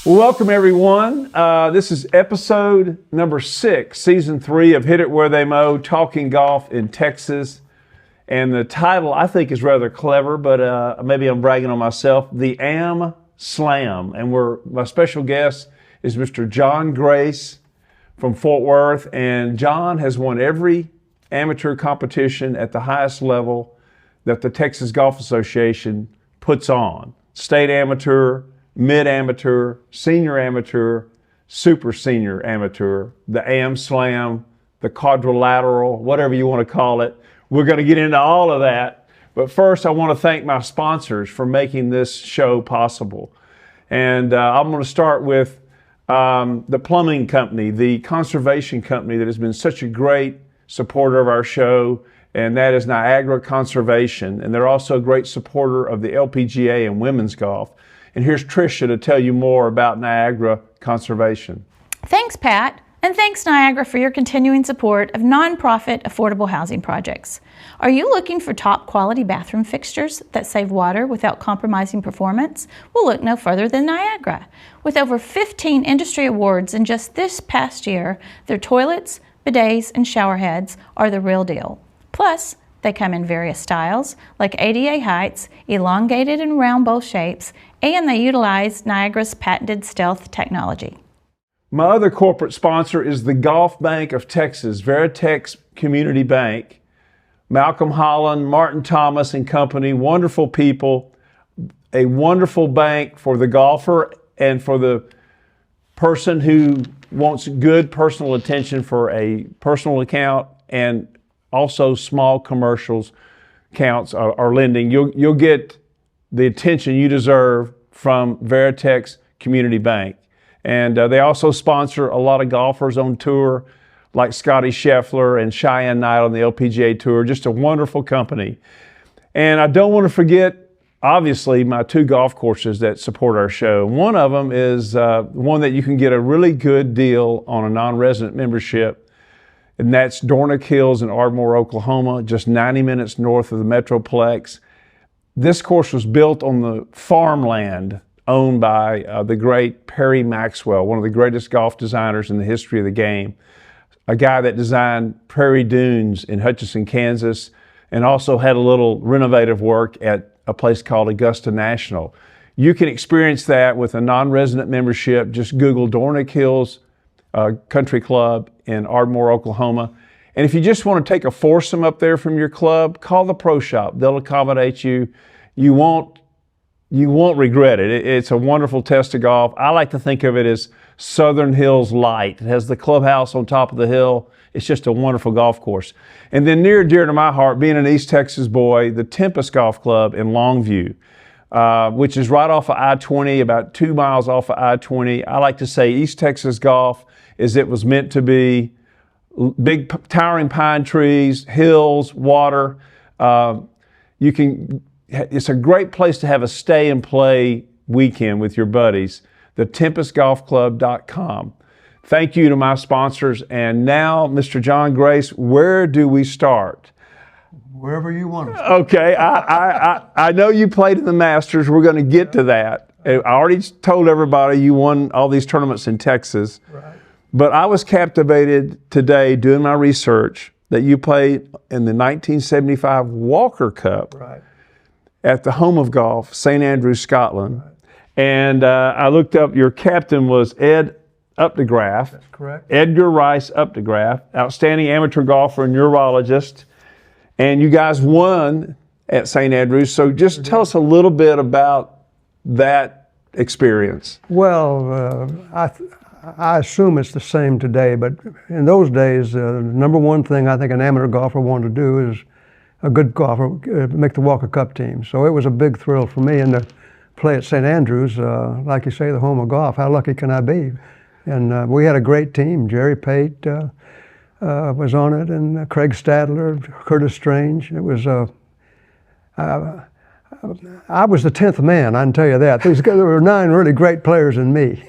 Well, welcome everyone. This is episode number 6, season 3 of Hit It Where They Mow, Talking Golf in Texas. And the title I think is rather clever, but maybe I'm bragging on myself, the Am Slam. And my special guest is Mr. John Grace from Fort Worth. And John has won every amateur competition at the highest level that the Texas Golf Association puts on. State amateur, mid-amateur, senior amateur, super senior amateur, the Am Slam, the quadrilateral, whatever you want to call it. We're going to get into all of that. But first, I want to thank my sponsors for making this show possible. And I'm going to start with the plumbing company, the conservation company that has been such a great supporter of our show, and that is Niagara Conservation. And they're also a great supporter of the LPGA and women's golf. And here's Tricia to tell you more about Niagara Conservation. Thanks, Pat. And thanks, Niagara, for your continuing support of nonprofit affordable housing projects. Are you looking for top quality bathroom fixtures that save water without compromising performance? Well, look no further than Niagara. With over 15 industry awards in just this past year, their toilets, bidets, and shower heads are the real deal. Plus, they come in various styles, like ADA heights, elongated and round bowl shapes, and they utilize Niagara's patented stealth technology. My other corporate sponsor is the Golf Bank of Texas, Veritex Community Bank. Malcolm Holland, Martin Thomas and company, wonderful people, a wonderful bank for the golfer and for the person who wants good personal attention for a personal account, and also small commercials accounts are lending. You'll get the attention you deserve from Veritex Community Bank. And they also sponsor a lot of golfers on tour, like Scotty Scheffler and Cheyenne Knight on the LPGA Tour. Just a wonderful company. And I don't want to forget, obviously, my 2 golf courses that support our show. One of them is one that you can get a really good deal on a non-resident membership, and that's Dornick Hills in Ardmore, Oklahoma, just 90 minutes north of the Metroplex. This course was built on the farmland owned by the great Perry Maxwell, one of the greatest golf designers in the history of the game, a guy that designed Prairie Dunes in Hutchinson, Kansas, and also had a little renovative work at a place called Augusta National. You can experience that with a non-resident membership. Just Google Dornick Hills Country Club in Ardmore, Oklahoma. And if you just want to take a foursome up there from your club, call the Pro Shop. They'll accommodate you. You won't regret it. It's a wonderful test of golf. I like to think of it as Southern Hills Light. It has the clubhouse on top of the hill. It's just a wonderful golf course. And then near and dear to my heart, being an East Texas boy, the Tempest Golf Club in Longview, which is right off of I-20, about 2 miles off of I-20. I like to say East Texas golf is it was meant to be. Big towering pine trees, hills, water. It's a great place to have a stay and play weekend with your buddies. thetempestgolfclub.com. Thank you to my sponsors. And now, Mr. John Grace, where do we start? Wherever you want us. Okay, I know you played in the Masters. We're going to get to that. I already told everybody you won all these tournaments in Texas. Right. But I was captivated today doing my research that you played in the 1975 Walker Cup at the home of golf, St. Andrews, Scotland. Right. And I looked up, your captain was Ed Updegraff. That's correct. Edgar Rice Updegraff, outstanding amateur golfer and urologist. And you guys won at St. Andrews. So just tell us a little bit about that experience. Well, I assume it's the same today, but in those days, number one thing I think an amateur golfer wanted to do is a good golfer, make the Walker Cup team. So it was a big thrill for me, and to play at St. Andrews, like you say, the home of golf. How lucky can I be? And we had a great team. Jerry Pate was on it, and Craig Stadler, Curtis Strange. It was I was the 10th man, I can tell you that. There were 9 really great players in me.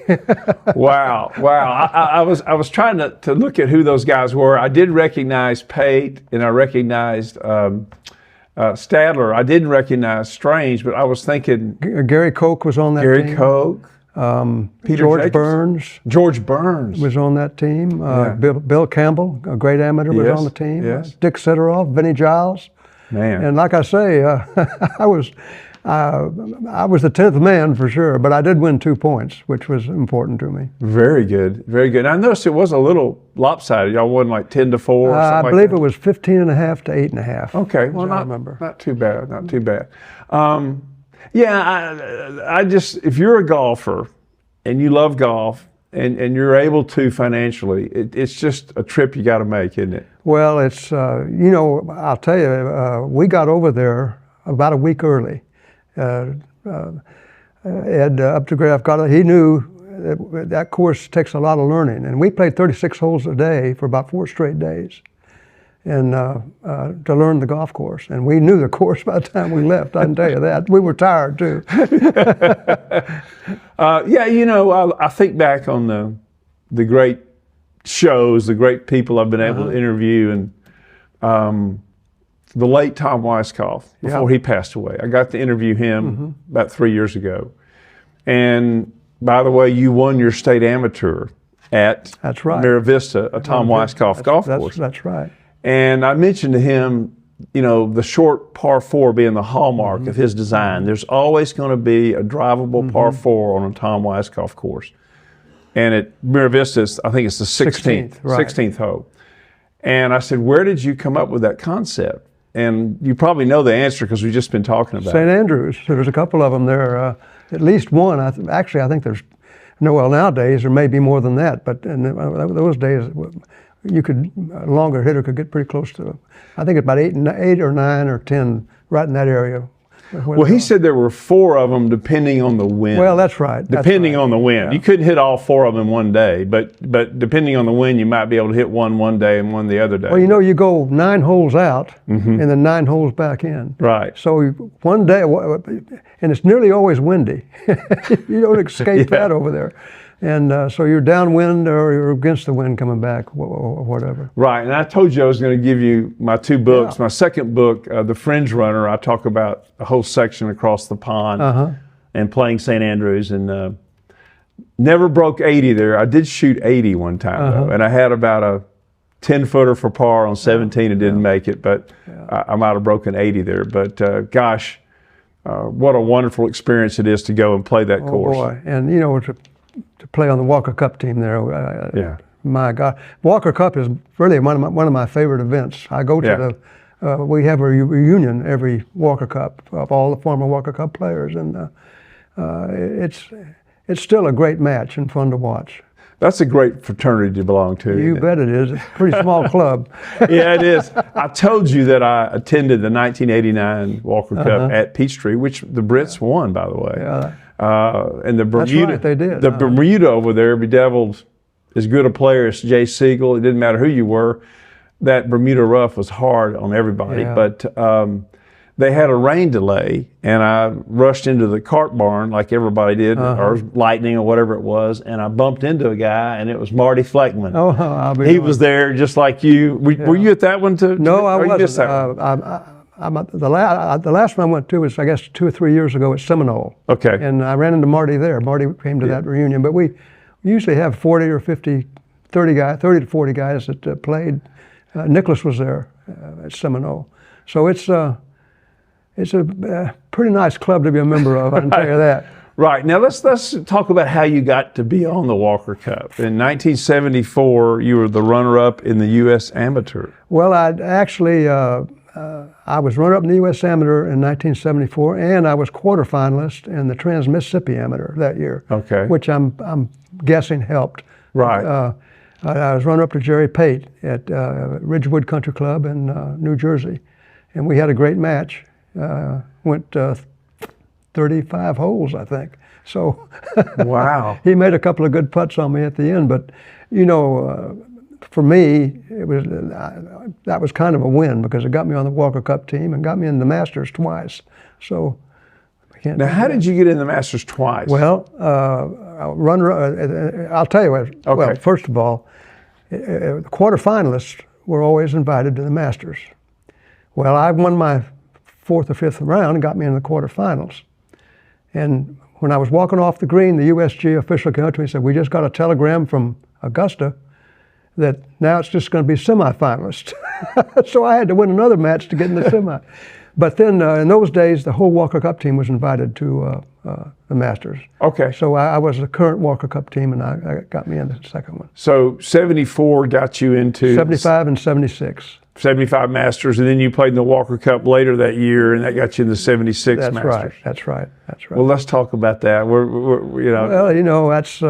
Wow. I was trying to look at who those guys were. I did recognize Pate, and I recognized Stadler. I didn't recognize Strange, but I was thinking... Gary Koch was on that team. Gary Koch. Peter George Jacobs. Burns George Burns. was on that team. Yeah. Bill Campbell, a great amateur, was Yes, on the team. yes. Dick Sidoroff, Vinnie Giles. Man. And like I say, I was the 10th man for sure, but I did win 2 points, which was important to me. Very good. Very good. And I noticed it was a little lopsided. Y'all won like 10-4 or something I like believe that. it was 15.5 to 8.5. Okay. Well, I not, remember. not too bad. Not too bad. Yeah, I just, if you're a golfer and you love golf and you're able to financially, it's just a trip you got to make, isn't it? Well, it's, I'll tell you, we got over there about a week early. Ed Updegraff he knew that course takes a lot of learning. And we played 36 holes a day for about 4 straight days and to learn the golf course. And we knew the course by the time we left, I can tell you that. We were tired too. I think back on the great shows, the great people I've been able to interview, and the late Tom Weiskopf, before he passed away. I got to interview him about 3 years ago. And by the way, you won your state amateur at That's right. Mira Vista, a Tom Weiskopf golf course. That's right. And I mentioned to him, the short par 4 being the hallmark of his design. There's always going to be a drivable par 4 on a Tom Weiskopf course. And at Mira Vista, I think it's the 16th, right. 16th hole. And I said, where did you come up with that concept? And you probably know the answer because we've just been talking about St. it. Andrews, there's a couple of them there. At least one. I think there's, nowadays there may be more than that, but in those days, you could, a longer hitter could get pretty close to, I think about 8 or 9 or 10, right in that area. Well, he said there were 4 of them depending on the wind. Well, that's right. Depending on the wind. Yeah. You couldn't hit all 4 of them in one day, but depending on the wind, you might be able to hit one day and one the other day. Well, you go 9 holes out and then 9 holes back in. Right. So one day, and it's nearly always windy. You don't escape that over there. And so you're downwind or you're against the wind coming back or whatever. Right, and I told you I was going to give you my 2 books. My second book, The Fringe Runner, I talk about a whole section across the pond and playing St. Andrews, and never broke 80 there. I did shoot 80 one time, though, and I had about a 10-footer for par on 17 and didn't make it, but I might have broken 80 there. But gosh, what a wonderful experience it is to go and play that course. Oh, boy. And, to play on the Walker Cup team there. My God, Walker Cup is really one of my favorite events. I go to we have a reunion every Walker Cup of all the former Walker Cup players, and it's still a great match and fun to watch. That's a great fraternity to belong to. You bet it is. It's a pretty small club. Yeah, it is. I told you that I attended the 1989 Walker Cup at Peachtree, which the Brits won, by the way. Yeah. And the Bermuda, That's right, they did. The Bermuda over there bedeviled as good a player as Jay Siegel. It didn't matter who you were. That Bermuda rough was hard on everybody. Yeah. But they had a rain delay, and I rushed into the cart barn like everybody did, or lightning or whatever it was, and I bumped into a guy, and it was Marty Fleckman. Oh, I'll be He was there just like you. Were you at that one too? No, I Or you missed wasn't. that one? The last one I went to was, I guess, 2 or 3 years ago at Seminole. Okay. And I ran into Marty there. Marty came to that reunion. But we usually have 40 or 50, 30 to 40 guys that played. Nicholas was there at Seminole. So it's a pretty nice club to be a member of, I can tell you that. Right. Now let's talk about how you got to be on the Walker Cup. In 1974, you were the runner-up in the U.S. Amateur. Well, I was runner-up in the U.S. Amateur in 1974, and I was quarterfinalist in the Trans-Mississippi Amateur that year. Okay. Which I'm guessing helped. Right. I was runner-up to Jerry Pate at Ridgewood Country Club in New Jersey, and we had a great match. Went 35 holes, I think. So Wow. he made a couple of good putts on me at the end, but for me, it was that was kind of a win because it got me on the Walker Cup team and got me in the Masters twice. So I can't. Now, how did you get in the Masters twice? Well, I'll tell you what. Okay. Well, first of all, the quarterfinalists were always invited to the Masters. Well, I won my 4th or 5th round and got me in the quarterfinals. And when I was walking off the green, the USG official came up to me and said, "We just got a telegram from Augusta that now it's just going to be semifinalists." So I had to win another match to get in the semi. But then in those days, the whole Walker Cup team was invited to the Masters. Okay. So I was the current Walker Cup team, and I got me in the second one. So 74 got you into 75 and 76. 75 Masters, and then you played in the Walker Cup later that year, and that got you in the 76 That's Masters. right. That's right. That's right. Well, let's talk about that. Well, that's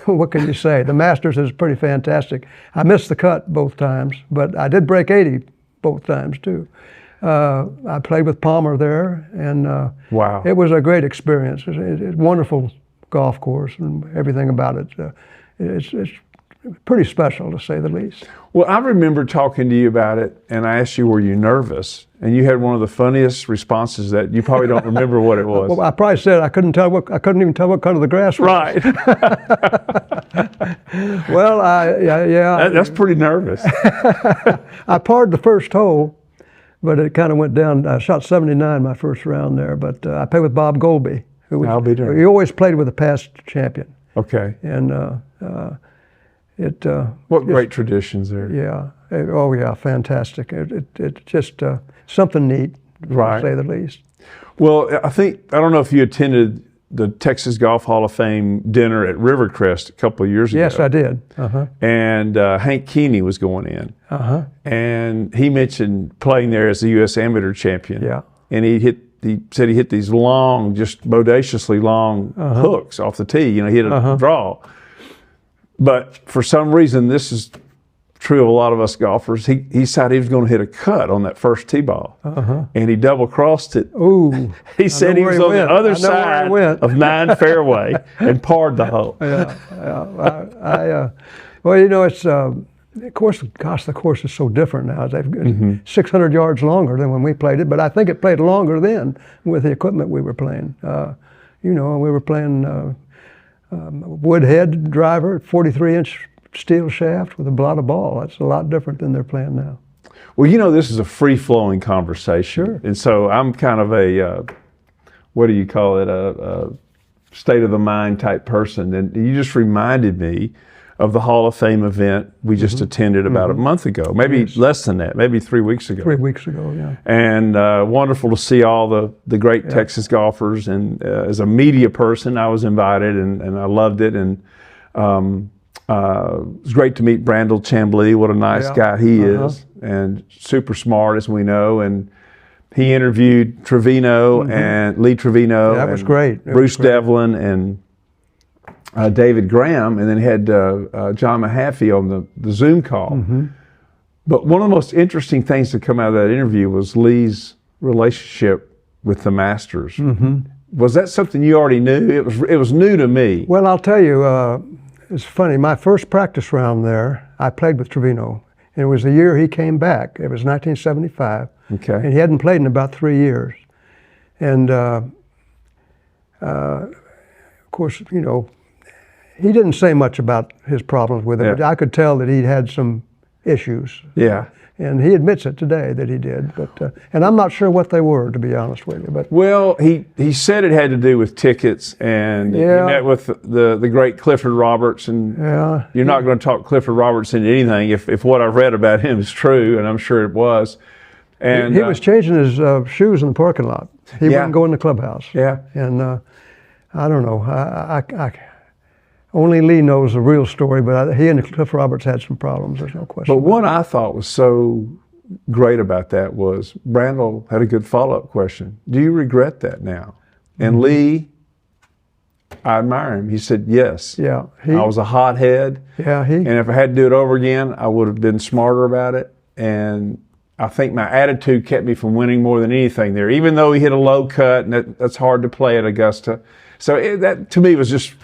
what can you say? The Masters is pretty fantastic. I missed the cut both times, but I did break 80 both times too. I played with Palmer there, and wow, it was a great experience. It's a wonderful golf course and everything about it. It's pretty special, to say the least. Well, I remember talking to you about it, and I asked you, were you nervous? And you had one of the funniest responses that you probably don't remember what it was. Well, I probably said I couldn't even tell what color the grass was. Right. Well, yeah. That's pretty nervous. I parred the first hole, but it kind of went down. I shot 79 my first round there, but I played with Bob Golby, I'll be darned. he always played with a past champion. Okay. And what great traditions there. Yeah. Oh, yeah, fantastic. It just something neat, Right. to say the least. Well, I don't know if you attended the Texas Golf Hall of Fame dinner at Rivercrest a couple of years ago. Yes, I did. Uh-huh. And Hank Keeney was going in. Uh-huh. And he mentioned playing there as the U.S. Amateur champion. Yeah. And he said he hit these long, just bodaciously long hooks off the tee. He hit a draw. But for some reason, this is true of a lot of us golfers, he decided he was going to hit a cut on that first tee ball. And he double crossed it. Ooh. He said he was on the other side of 9 fairway and parred the hole. Well, it's of course, gosh, the course is so different now. It's 600 yards longer than when we played it, but I think it played longer then with the equipment we were playing. We were playing wood head driver, 43-inch steel shaft with a blotted ball. That's a lot different than they're playing now. Well, this is a free-flowing conversation. Sure. And so I'm kind of a, what do you call it, a state-of-the-mind type person. And you just reminded me of the Hall of Fame event we just attended about a month ago, maybe less than that, maybe 3 weeks ago. 3 weeks ago, yeah. And wonderful to see all the great Texas golfers. And as a media person, I was invited, and I loved it. And it was great to meet Brandel Chamblee. What a nice guy he is, and super smart, as we know. And he interviewed Trevino and Lee Trevino. Yeah, that was great. Bruce Devlin and David Graham, and then had John Mahaffey on the Zoom call. But one of the most interesting things to come out of that interview was Lee's relationship with the Masters. Was that something you already knew? It was new to me. Well, I'll tell you, it's funny. My first practice round there, I played with Trevino. And it was the year he came back. It was 1975. Okay. And he hadn't played in about 3 years. And of course, he didn't say much about his problems with it, but I could tell that he'd had some issues. Yeah. And he admits it today that he did, but and I'm not sure what they were, to be honest with you. But well, he said it had to do with tickets, and he met with the great Clifford Roberts, and you're not going to talk Clifford Roberts into anything if what I've read about him is true, and I'm sure it was. And he was changing his shoes in the parking lot. He wouldn't go in the clubhouse. Yeah. And I don't know. I only Lee knows the real story, but he and Cliff Roberts had some problems. There's no question. But what I thought was so great about that was Brandel had a good follow-up question. Do you regret that now? And Lee, I admire him. He said, yes. Yeah. I was a hothead. Yeah. And if I had to do it over again, I would have been smarter about it. And I think my attitude kept me from winning more than anything there, even though he hit a low cut, and that's hard to play at Augusta. So that, to me, was just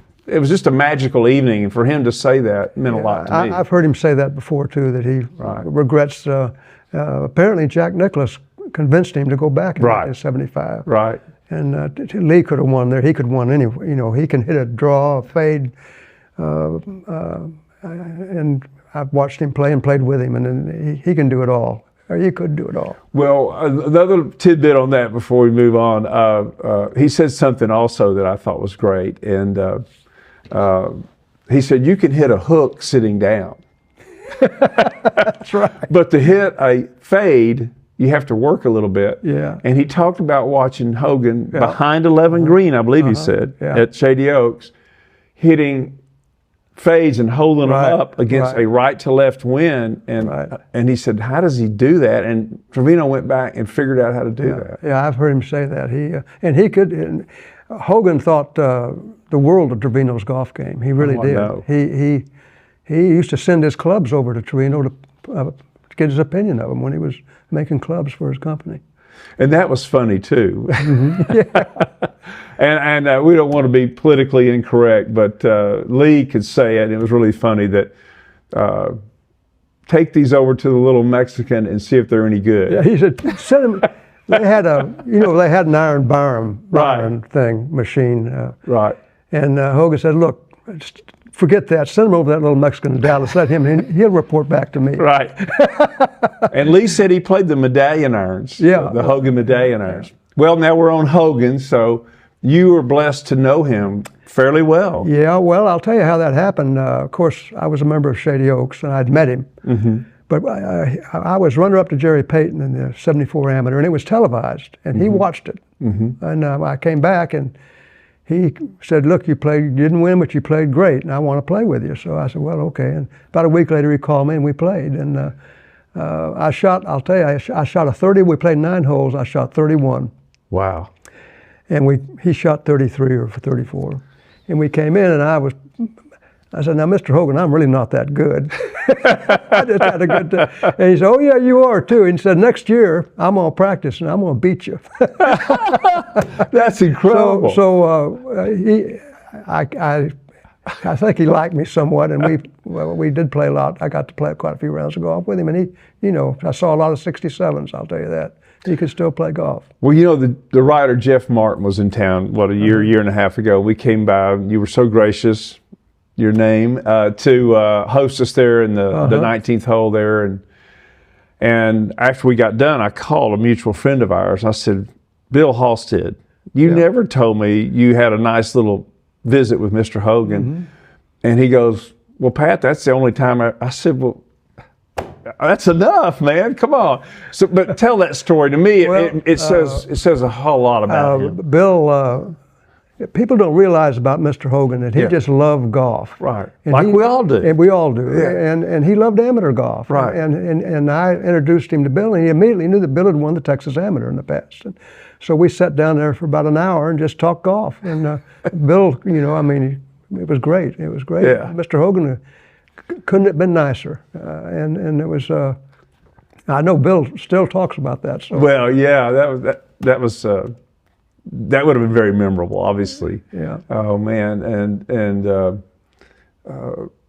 a magical evening, and for him to say that meant a lot to me. I've heard him say that before too, that he regrets. Apparently, Jack Nicklaus convinced him to go back in 1975. Right. And Lee could have won there. He could have won anyway. He can hit a draw, a fade, and I've watched him play and played with him, and he can do it all. You could do it all. Well, another tidbit on that before we move on. He said something also that I thought was great, and he said you can hit a hook sitting down. That's right. But to hit a fade, you have to work a little bit. Yeah. And he talked about watching Hogan behind 11 green, I believe he said, at Shady Oaks, hitting fades and holding them up against a right to left wind. And he said, how does he do that? And Trevino went back and figured out how to do that. Yeah, I've heard him say that. Hogan thought the world of Trevino's golf game. He really did. No. He used to send his clubs over to Trevino to get his opinion of them when he was making clubs for his company. And that was funny too. and we don't want to be politically incorrect, but Lee could say it. And it was really funny that take these over to the little Mexican and see if they're any good. Yeah, he said, send them. They had an iron bar machine. Right. And Hogan said, look, forget that. Send him over that little Mexican in Dallas. Let him, and he'll report back to me. Right. And Lee said he played the medallion irons. Yeah. The Hogan medallion irons. Well, now we're on Hogan, so you were blessed to know him fairly well. Yeah, well, I'll tell you how that happened. Of course, I was a member of Shady Oaks, and I'd met him. Mm-hmm. But I was runner-up to Jerry Payton in the '74 Amateur, and it was televised, and he watched it. Mm-hmm. And I came back, and he said, look, you didn't win, but you played great, and I want to play with you. So I said, well, okay. And about a week later, he called me, and we played. And I shot a 30. We played 9 holes. I shot 31. Wow. And he shot 33 or 34. And we came in, and I said, now, Mr. Hogan, I'm really not that good. I just had a good time. And he said, oh, yeah, you are, too. And he said, next year, I'm going to practice, and I'm going to beat you. That's incredible. I think he liked me somewhat, and we did play a lot. I got to play quite a few rounds of golf with him, and I saw a lot of 67s, I'll tell you that. He could still play golf. Well, the writer Jeff Martin was in town, a year and a half ago. We came by, and you were so gracious, your name, to host us there in the 19th hole there. And after we got done, I called a mutual friend of ours. I said, Bill Halstead, you never told me you had a nice little visit with Mr. Hogan. Mm-hmm. And he goes, well, Pat, that's the only time I said, well, that's enough, man. Come on. So, but tell that story to me. Well, it says a whole lot about him. Bill, people don't realize about Mr. Hogan that he just loved golf. Right. And we all do. And we all do. Yeah. And he loved amateur golf. Right. And I introduced him to Bill, and he immediately knew that Bill had won the Texas Amateur in the past. And so we sat down there for about an hour and just talked golf. And Bill, it was great. It was great. Yeah. Mr. Hogan couldn't have been nicer. And it was, I know Bill still talks about that. So. Well, yeah, that would have been very memorable, obviously. Yeah. Oh man, and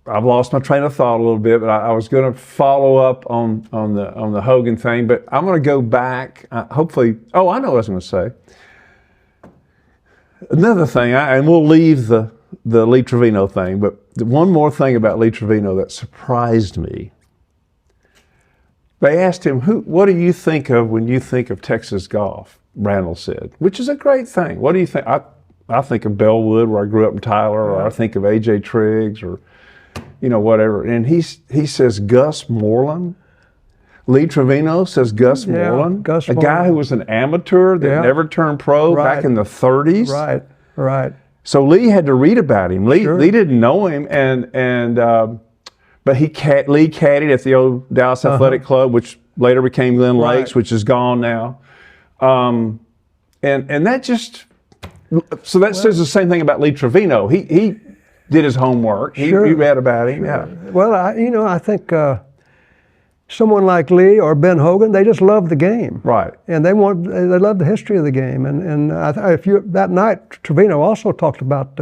I've lost my train of thought a little bit, but I was going to follow up on the Hogan thing, but I'm going to go back. Hopefully, I know what I was going to say. Another thing, and we'll leave the Lee Trevino thing, but one more thing about Lee Trevino that surprised me. They asked him, what do you think of when you think of Texas golf? Randall said, which is a great thing. What do you think? I think of Bellwood, where I grew up in Tyler, or I think of A.J. Triggs, or whatever. And he says Gus Moreland. Lee Trevino says Gus Moreland, a guy who was an amateur that never turned pro back in the 30s. Right, right. So Lee had to read about him. Lee didn't know him, but Lee caddied at the old Dallas Athletic Club, which later became Glen Lakes, which is gone now. And that just says the same thing about Lee Trevino. He did his homework. He read about him. Yeah. Well, I think someone like Lee or Ben Hogan, they just love the game. Right. And they love the history of the game. And that night, Trevino also talked about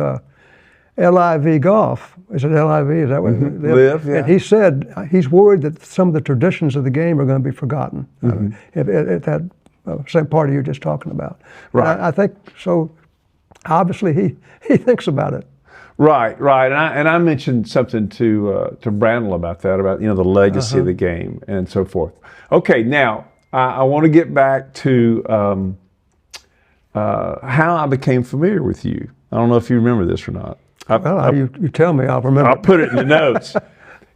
LIV golf. Is it LIV? Is that what it is? Live, yeah. And he said he's worried that some of the traditions of the game are going to be forgotten at that same party you're just talking about. Right. I think so. Obviously, he thinks about it. Right, right. And I mentioned something to Brandel about that, about the legacy of the game and so forth. Okay, now I want to get back to how I became familiar with you. I don't know if you remember this or not. You tell me, I'll remember. I'll put it in the notes.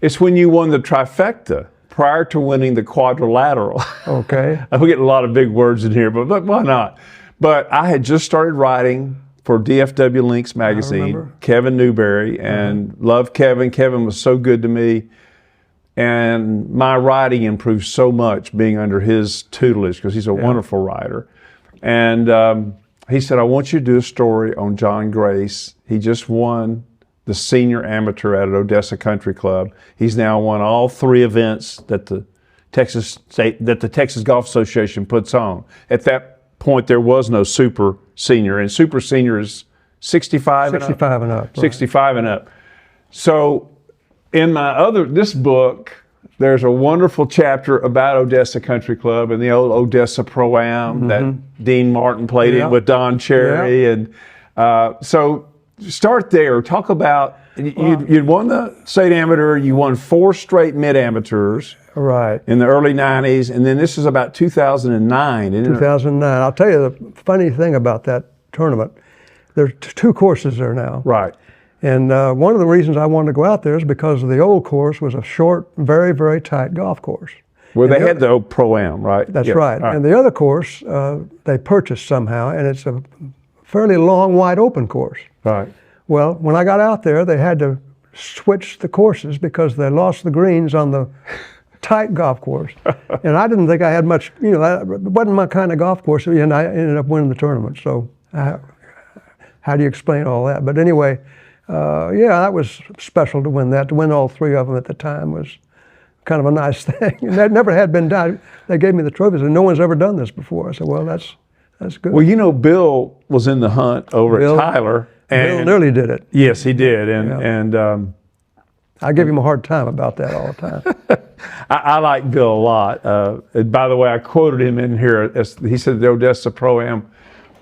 It's when you won the trifecta prior to winning the quadrilateral. Okay. I'm getting a lot of big words in here, but why not? But I had just started writing for DFW Links magazine, Kevin Newberry, and loved Kevin. Kevin was so good to me. And my writing improved so much being under his tutelage because he's a wonderful writer. And he said, I want you to do a story on John Grace. He just won the senior amateur at Odessa Country Club. He's now won all 3 events that the Texas Golf Association puts on. At that point, there was no super senior, and super senior is 65 and up. 65 and up. Right. 65 and up. So in this book, there's a wonderful chapter about Odessa Country Club and the old Odessa Pro-Am that Dean Martin played in with Don Cherry. And so start there. Talk about, you'd won the state amateur, you won 4 straight mid-amateurs. Right. In the early 90s, and then this is about 2009. Isn't 2009. I'll tell you the funny thing about that tournament, there's 2 courses there now. Right. And one of the reasons I wanted to go out there is because the old course was a short, very, very tight golf course. Well, they had the old Pro-Am, right? That's right. And the other course, they purchased somehow, and it's a fairly long, wide open course. Right. Well, when I got out there, they had to switch the courses because they lost the greens on the tight golf course. And I didn't think I had much, it wasn't my kind of golf course, and I ended up winning the tournament. So how do you explain all that? But anyway, that was special to win that. To win all 3 of them at the time was kind of a nice thing. And that never had been done. They gave me the trophies, and no one's ever done this before. I said, well, that's good. Well, Bill was in the hunt over at Tyler. Bill nearly did it. Yes, he did. And I give him a hard time about that all the time. I like Bill a lot. And by the way, I quoted him in here. He said the Odessa Pro-Am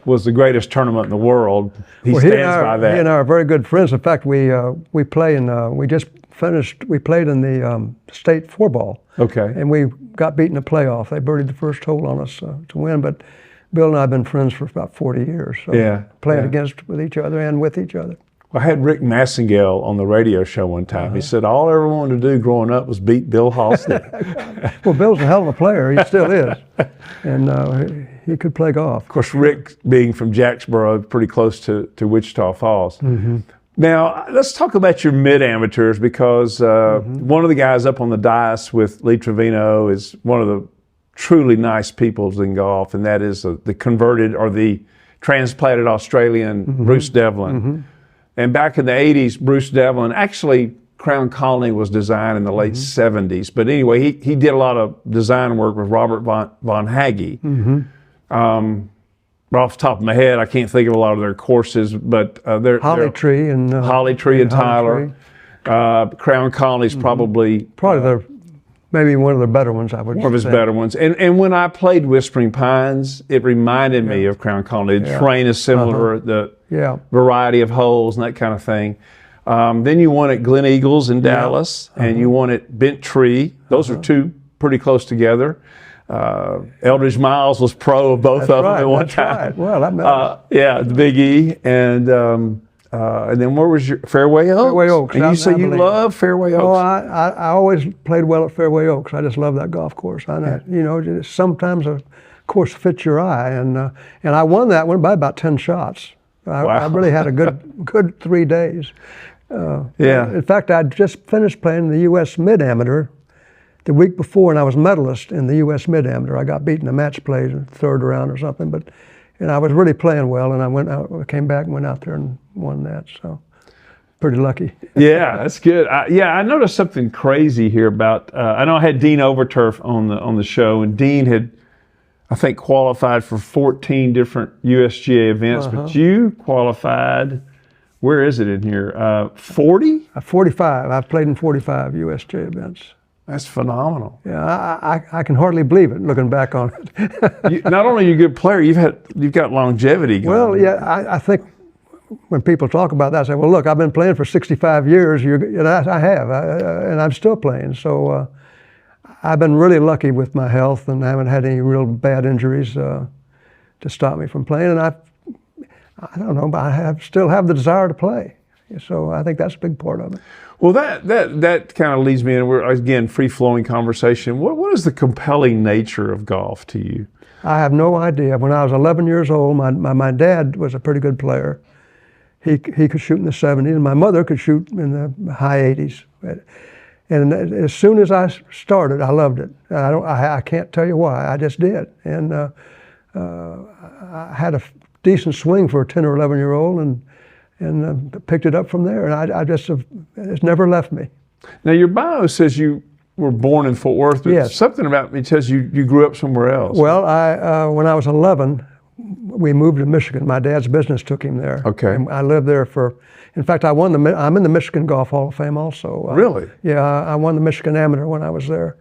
was the greatest tournament in the world. He stands by that. He and I are very good friends. In fact, we play in. We just finished. We played in the state 4-ball. Okay. And we got beat in the playoff. They birdied the first hole on us to win. But Bill and I have been friends for about 40 years. So playing with each other and with each other. Well, I had Rick Massengale on the radio show one time. He said all I ever wanted to do growing up was beat Bill Halstead. Well, Bill's a hell of a player. He still is. And he could play golf. Of course, Rick being from Jacksboro, pretty close to Wichita Falls. Now, let's talk about your mid-amateurs because one of the guys up on the dais with Lee Trevino is one of the truly nice people in golf, and that is the converted or the transplanted Australian Bruce Devlin. And back in the 80s, Bruce Devlin, actually Crown Colony was designed in the late 70s. But anyway, he did a lot of design work with Robert von Hagge. Off the top of my head, I can't think of a lot of their courses, but Holly Tree and Tyler. Crown Colony's probably maybe one of the better ones, I would say. One of his better ones. And when I played Whispering Pines, it reminded me of Crown Colony. The terrain is similar, the variety of holes and that kind of thing. Then you won at Glen Eagles in Dallas, and you won at Bent Tree. Those are 2 pretty close together. Eldridge Miles was pro of both of them at one time. Right. Well, that matters. The Big E. And then where was your Fairway Oaks? Fairway Oaks. And you say you love Fairway Oaks? Oh, I always played well at Fairway Oaks. I just love that golf course. Sometimes a course fits your eye, and I won that one by about 10 shots. I really had a good 3 days. In fact, I just finished playing the U.S. Mid-Amateur the week before, and I was medalist in the U.S. Mid-Amateur. I got beat in a match play in the 3rd round or something, and I was really playing well, and I came back and went out there and won that. So pretty lucky. Yeah, that's good. I noticed something crazy here about. I know I had Dean Overturf on the show, and Dean had, I think, qualified for 14 different USGA events, but you qualified. Where is it in here? 40? 45. I've played in 45 USGA events. That's phenomenal. Yeah, I can hardly believe it looking back on it. Not only are you a good player, you've got longevity going. Well, yeah, I think when people talk about that, I say, well, look, I've been playing for 65 years. I have, and I'm still playing. So I've been really lucky with my health and haven't had any real bad injuries to stop me from playing. And I don't know, but still have the desire to play. So I think that's a big part of it. Well, that kind of leads me in. We're again free-flowing conversation. What is the compelling nature of golf to you? I have no idea. When I was 11 years old, my dad was a pretty good player. He could shoot in the 70s, and my mother could shoot in the high 80s. And as soon as I started, I loved it. I can't tell you why. I just did. And I had a decent swing for a 10 or 11-year-old, and picked it up from there. And it's never left me. Now, your bio says you were born in Fort Worth, but yes. Something about me says you grew up somewhere else. Well, when I was 11, we moved to Michigan. My dad's business took him there. Okay. And I lived there in fact, I'm in the Michigan Golf Hall of Fame also. Really? Yeah, I won the Michigan Amateur when I was there,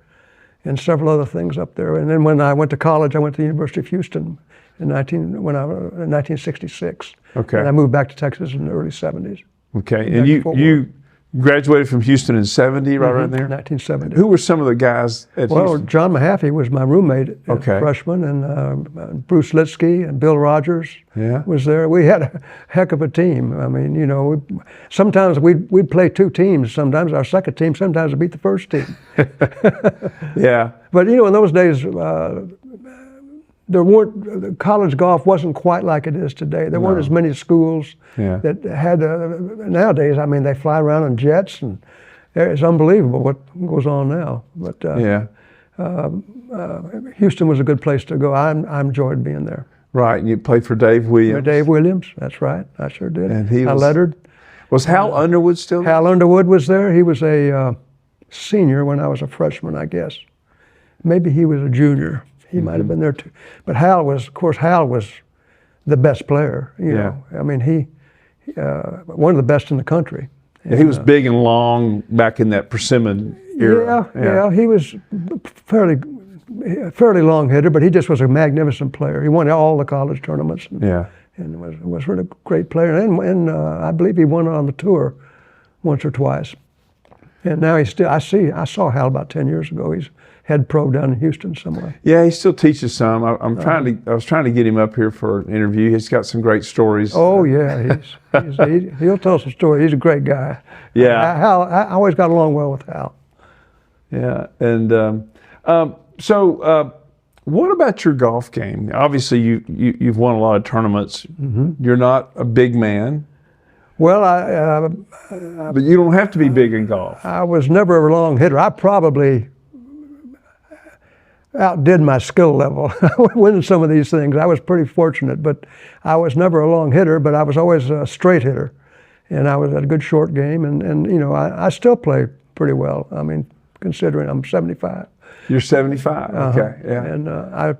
and several other things up there. And then when I went to college, I went to the University of Houston in 1966. Okay. And I moved back to Texas in the early 70s. Okay, and you graduated from Houston in 70, right around there? 1970. Who were some of the guys at Well, Houston? John Mahaffey was my roommate as a Okay. freshman, and Bruce Litsky and Bill Rogers Yeah. was there. We had a heck of a team. I mean, you know, sometimes we'd play two teams. Sometimes our second team, sometimes would beat the first team. Yeah. But, you know, in those days, college golf wasn't quite like it is today. There weren't as many schools that had, nowadays, I mean, they fly around in jets, and it's unbelievable what goes on now. But Houston was a good place to go. I enjoyed being there. Right, and you played for Dave Williams. Dave Williams, that's right. I sure did. And he I was, lettered. Was Hal Underwood still there? Hal Underwood was there. He was a senior when I was a freshman, I guess. Maybe he was a junior. He might have been there too. But Hal was the best player. You know, I mean, he one of the best in the country. And he was big and long back in that persimmon era. Yeah, he was fairly long hitter, but he just was a magnificent player. He won all the college tournaments. And was really a great player. And I believe he won on the tour once or twice. And now I saw Hal about 10 years ago. He's head pro down in Houston somewhere. Yeah, he still teaches some. I was trying to get him up here for an interview. He's got some great stories. Oh yeah, he'll tell some stories. He's a great guy. Yeah. Hal, I always got along well with Hal. Yeah, and so what about your golf game? Obviously, you've won a lot of tournaments. Mm-hmm. You're not a big man. Well, but you don't have to be big in golf. I was never a long hitter. I probably outdid my skill level winning some of these things. I was pretty fortunate, but I was never a long hitter, but I was always a straight hitter. And I was at a good short game, and you know, I still play pretty well. I mean, considering I'm 75. You're 75, okay, yeah. And I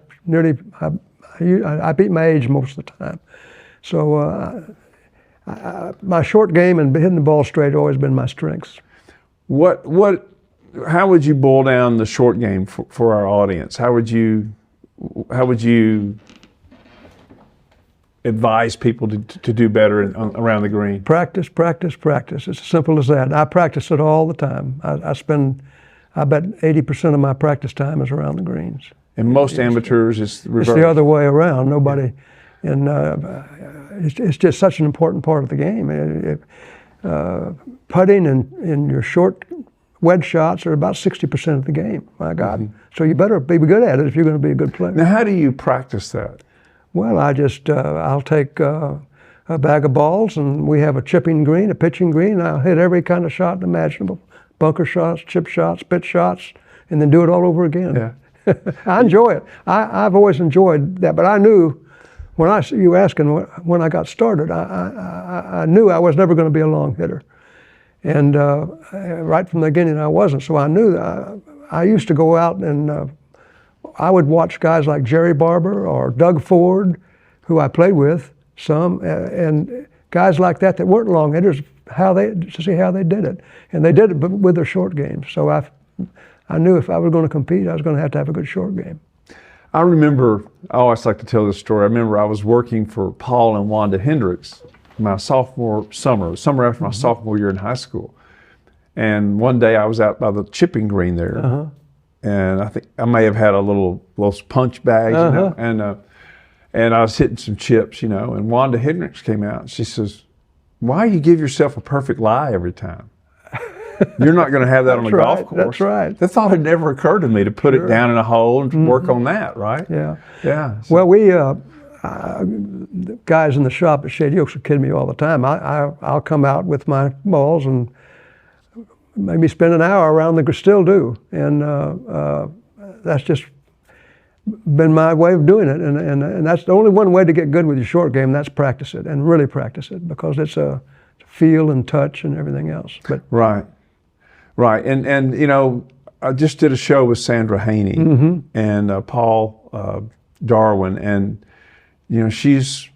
beat my age most of the time. So my short game and hitting the ball straight have always been my strengths. How would you boil down the short game for our audience? How would you advise people to do better around the green? Practice, practice, practice. It's as simple as that. I practice it all the time. I bet 80% of my practice time is around the greens. And most amateurs, it's reversed. It's the other way around. Nobody, and it's just such an important part of the game. Putting and your short wedge shots are about 60% of the game. My God! Mm-hmm. So you better be good at it if you're going to be a good player. Now, how do you practice that? Well, I'll take a bag of balls, and we have a chipping green, a pitching green, and I'll hit every kind of shot imaginable. Bunker shots, chip shots, pitch shots, and then do it all over again. Yeah. I enjoy it. I've always enjoyed that, but I knew you were asking when I got started, I knew I was never going to be a long hitter. And right from the beginning I wasn't, so I knew that I used to go out and I would watch guys like Jerry Barber or Doug Ford, who I played with some, and guys like that weren't long hitters, to see how they did it. And they did it with their short game. So I knew if I was going to compete, I was going to have a good short game. I always like to tell this story. I remember I was working for Paul and Wanda Hendricks my summer after my sophomore year in high school. And one day I was out by the chipping green there, and I think I may have had a little punch bags, and I was hitting some chips, and Wanda Hendricks came out, and she says, "Why you give yourself a perfect lie every time? You're not going to have that on a golf course." That's right. The thought had never occurred to me to put it down in a hole and work on that, right? Yeah. Yeah. Well, the guys in the shop at Shady Oaks would kid me all the time. I'll come out with my balls and maybe spend an hour around still do. And that's just been my way of doing it. And that's the only one way to get good with your short game, that's practice it and really practice it, because it's a feel and touch and everything else. But Right. And I just did a show with Sandra Haney and Paul Darwin, and she's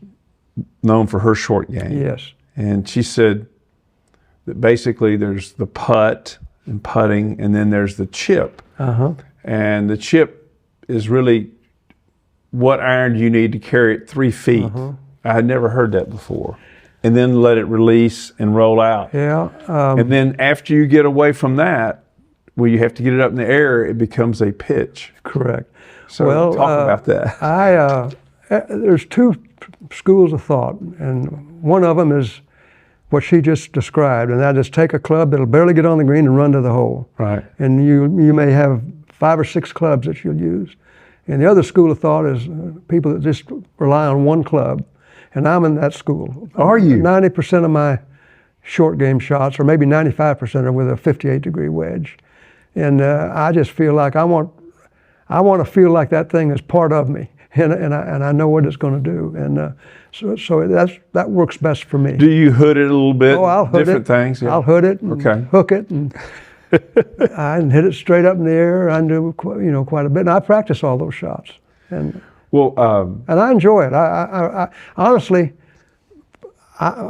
known for her short game. yes, And she said that basically there's the putt and putting, and then there's the chip. And the chip is really what iron do you need to carry it 3 feet. I had never heard that before. And then let it release and roll out. yeah. And then after you get away from that, where you have to get it up in the air, it becomes a pitch. Correct. So talk about that. There's two schools of thought, and one of them is what she just described, and that is take a club that'll barely get on the green and run to the hole. Right. And you may have 5 or 6 clubs that you'll use. And the other school of thought is people that just rely on one club, and I'm in that school. Are you? 90% of my short game shots, or maybe 95%, are with a 58-degree wedge. And I just feel like I want to feel like that thing is part of me, and I know what it's going to do, and so that works best for me. Do you hood it a little bit? Oh, I'll hood different it. things. Yeah. I'll hood it. And Okay. hook it, and I can hit it straight up in the air. I do quite a bit, and I practice all those shots, and I enjoy it. I honestly,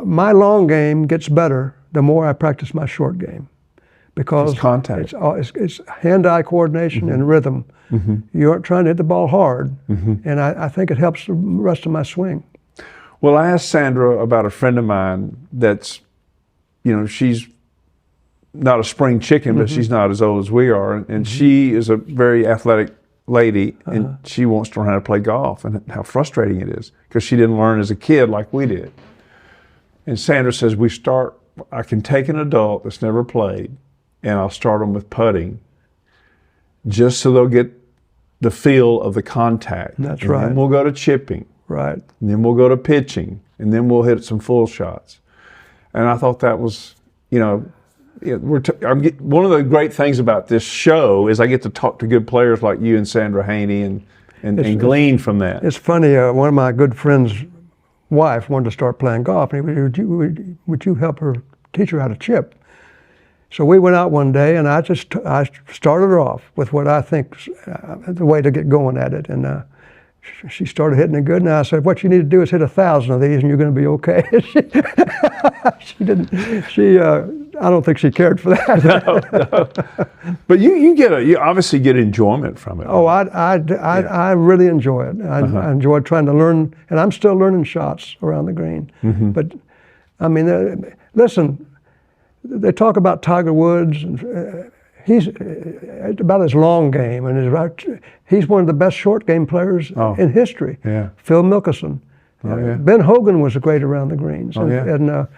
my long game gets better the more I practice my short game, because It's contact. It's hand-eye coordination and rhythm. You aren't trying to hit the ball hard, and I think it helps the rest of my swing. Well, I asked Sandra about a friend of mine that's, she's not a spring chicken, but she's not as old as we are. And she is a very athletic lady, and she wants to learn how to play golf, and how frustrating it is because she didn't learn as a kid like we did. And Sandra says, I can take an adult that's never played, and I'll start them with putting just so they'll get the feel of the contact. That's and right. Then we'll go to chipping. Right. And then we'll go to pitching, and then we'll hit some full shots. And I thought that was, one of the great things about this show is I get to talk to good players like you and Sandra Haney and glean from that. It's funny. One of my good friends' wife wanted to start playing golf, and he said, would you help her, teach her how to chip? So we went out one day, and I started her off with what I think the way to get going at it, and she started hitting it good, and I said, what you need to do is hit 1,000 of these, and you're going to be okay. She didn't. I don't think she cared for that. No. But you obviously get enjoyment from it. Oh, I really enjoy it. I enjoy trying to learn, and I'm still learning shots around the green. But I mean, listen, they talk about Tiger Woods, and he's about his long game, and he's one of the best short game players in history. Yeah. Phil Mickelson. Ben Hogan was great around the greens. And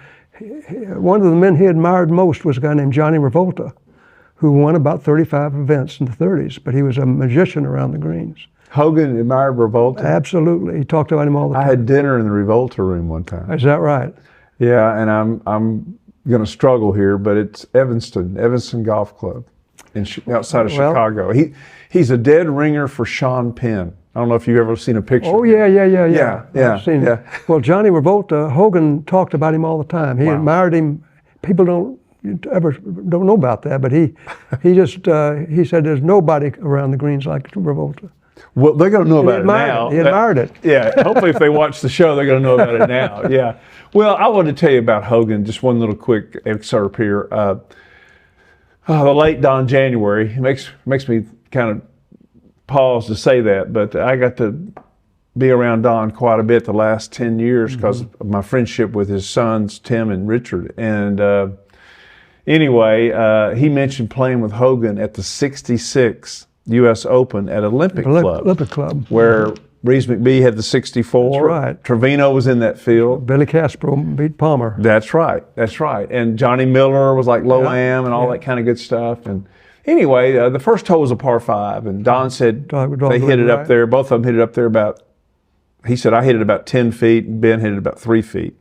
one of the men he admired most was a guy named Johnny Revolta, who won about 35 events in the 30s, but he was a magician around the greens. Hogan admired Revolta? Absolutely. He talked about him all the time. I had dinner in the Revolta room one time. Is that right? Yeah, and I'm going to struggle here, but it's Evanston Golf Club outside of Chicago. He's a dead ringer for Sean Penn. I don't know if you've ever seen a picture. Oh, yeah. I've seen it. Well, Johnny Revolta, Hogan talked about him all the time. He admired him. People don't know about that, but he said there's nobody around the greens like Revolta. Well, they're going to know about it now. He admired it. Yeah, hopefully if they watch the show, they're going to know about it now. Yeah. Well, I wanted to tell you about Hogan, just one little quick excerpt here. The late Don January, it makes me kind of pause to say that, but I got to be around Don quite a bit the last 10 years because of my friendship with his sons, Tim and Richard. And anyway, he mentioned playing with Hogan at the '66 U.S. Open at Olympic Club. Where Reeves McBee had the 64. That's right. Trevino was in that field. Billy Castro beat Palmer. That's right. That's right. And Johnny Miller was like low-am and all that kind of good stuff. And anyway, the first hole was a par 5, and Don said they hit it up there. Both of them hit it up there about, he said, I hit it about 10 feet, and Ben hit it about 3 feet.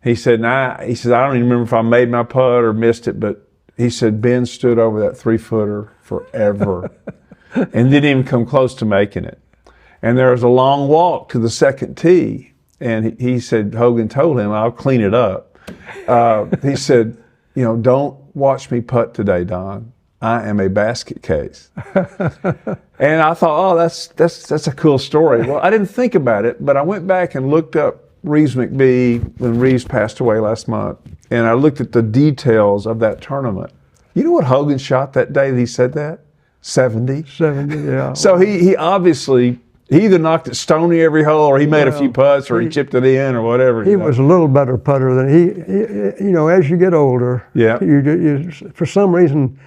He said, I don't even remember if I made my putt or missed it, but he said, Ben stood over that 3-footer forever and didn't even come close to making it. And there was a long walk to the second tee, and he said, Hogan told him, I'll clean it up. He said, don't watch me putt today, Don. I am a basket case. And I thought, that's a cool story. Well, I didn't think about it, but I went back and looked up Reeves McBee when Reeves passed away last month, and I looked at the details of that tournament. You know what Hogan shot that day that he said that? 70. 70, yeah. So he obviously, he either knocked it stony every hole, or he made a few putts, or he chipped it in, or whatever. He was a little better putter than he as you get older, you for some reason,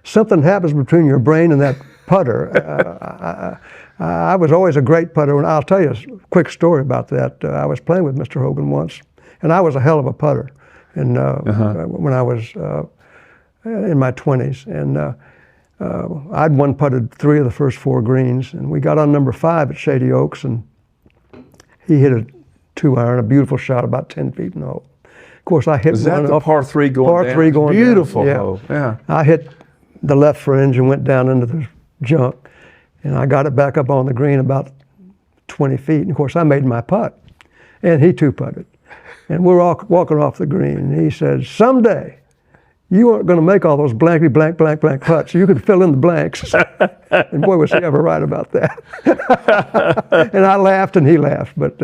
something happens between your brain and that putter. I was always a great putter, and I'll tell you a quick story about that. I was playing with Mr. Hogan once, and I was a hell of a putter, and when I was in my 20s, and I'd one-putted 3 of the first 4 greens, and we got on number 5 at Shady Oaks, and he hit a 2-iron, a beautiful shot about 10 feet in the hole. Of course, I hit Was that the par 3 going down? Par 3 going down. Beautiful hole, yeah. I hit the left fringe and went down into the junk, and I got it back up on the green about 20 feet. And of course, I made my putt, and he 2-putted. And we're all walking off the green, and he said, someday, you aren't going to make all those blankety blank, blank, blank putts. You can fill in the blanks. And boy, was he ever right about that. And I laughed, and he laughed. But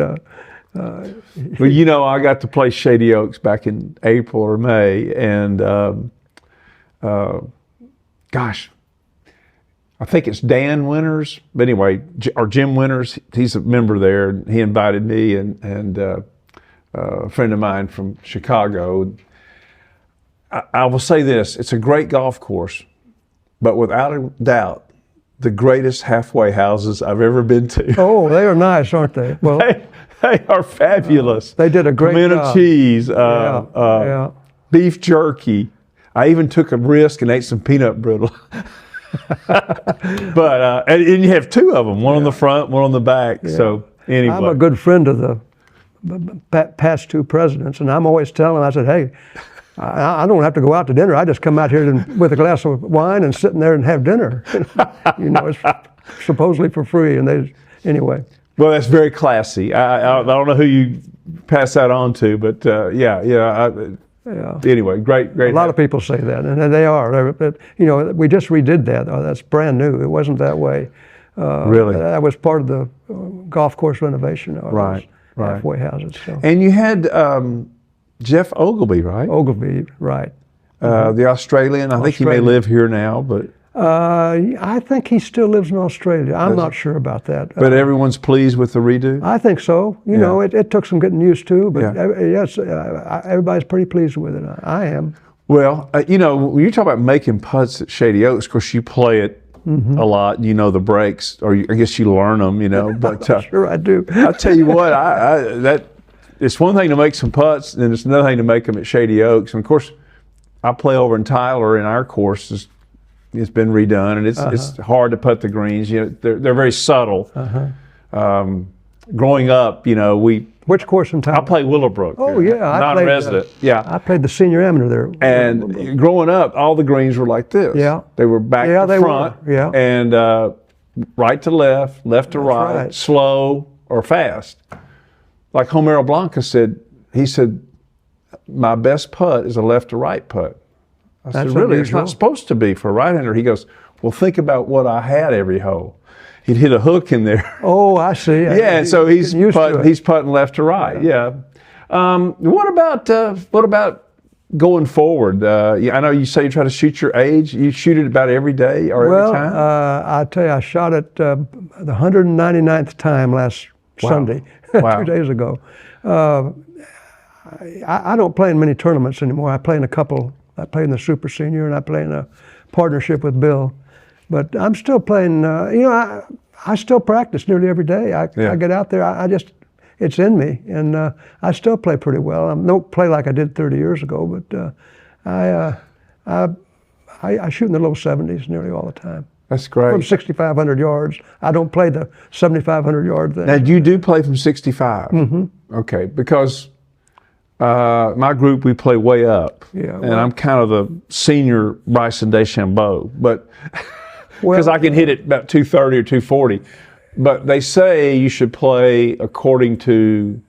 well, I got to play Shady Oaks back in April or May, and gosh, I think it's Dan Winters, but anyway, or Jim Winters. He's a member there, and he invited me and a friend of mine from Chicago. I will say this: it's a great golf course, but without a doubt, the greatest halfway houses I've ever been to. Oh, they are nice, aren't they? Well, they are fabulous. They did a great pimento job. Cheese, beef jerky. I even took a risk and ate some peanut brittle. But and you have 2 of them, one on the front, one on the back. Yeah. So anyway, I'm a good friend of the past 2 presidents, and I'm always telling them, I said, hey, I don't have to go out to dinner. I just come out here with a glass of wine and sit in there and have dinner. It's supposedly for free, and anyway. Well, that's very classy. I don't know who you pass that on to, but anyway, great. A lot of people say that, and they are. We just redid that. That's brand new. It wasn't that way. Really? That was part of the golf course renovation. Right. Halfway houses. So. And you had Jeff Ogilvy, right? Ogilvy, right. The Australian. I think he may live here now, but. I think he still lives in Australia. I'm not sure about that. But everyone's pleased with the redo? I think so. It took some getting used to, but yes, everybody's pretty pleased with it. I am. Well, when you talk about making putts at Shady Oaks, of course, you play it a lot. You know the breaks, or I guess you learn them, But sure I do. I'll tell you what, it's one thing to make some putts, and it's another thing to make them at Shady Oaks. And of course, I play over in Tyler, and our course it's been redone, and it's hard to putt the greens. They're very subtle. Growing up, Which course in Tyler? I played Willowbrook. Oh yeah, non-resident. I played the senior amateur there. And growing up, all the greens were like this. Yeah, they were back to front. Were. Yeah, and right to left, left to right, slow or fast. Like Homero Blanca said, he said, my best putt is a left to right putt. I said, really? Unusual. It's not supposed to be for a right-hander. He goes, well, think about what I had every hole. He'd hit a hook in there. Oh, I see. Yeah, and so he's putting left to right. Yeah. What about going forward? I know you say you try to shoot your age. You shoot it about every day or every time? Well, I tell you, I shot it the 199th time last Sunday, Wow. 2 days ago. I don't play in many tournaments anymore. I play in a couple. I play in the Super Senior, and I play in a partnership with Bill. But I'm still playing. I still practice nearly every day. I get out there. I just, it's in me, and I still play pretty well. I don't play like I did 30 years ago, but I shoot in the low 70s nearly all the time. That's great. From 6,500 yards. I don't play the 7,500 yard thing. Now, you do play from 65? Mm-hmm. Okay, because my group, we play way up. Yeah, and I'm kind of the senior Bryson DeChambeau, but because I can hit it about 230 or 240. But they say you should play according to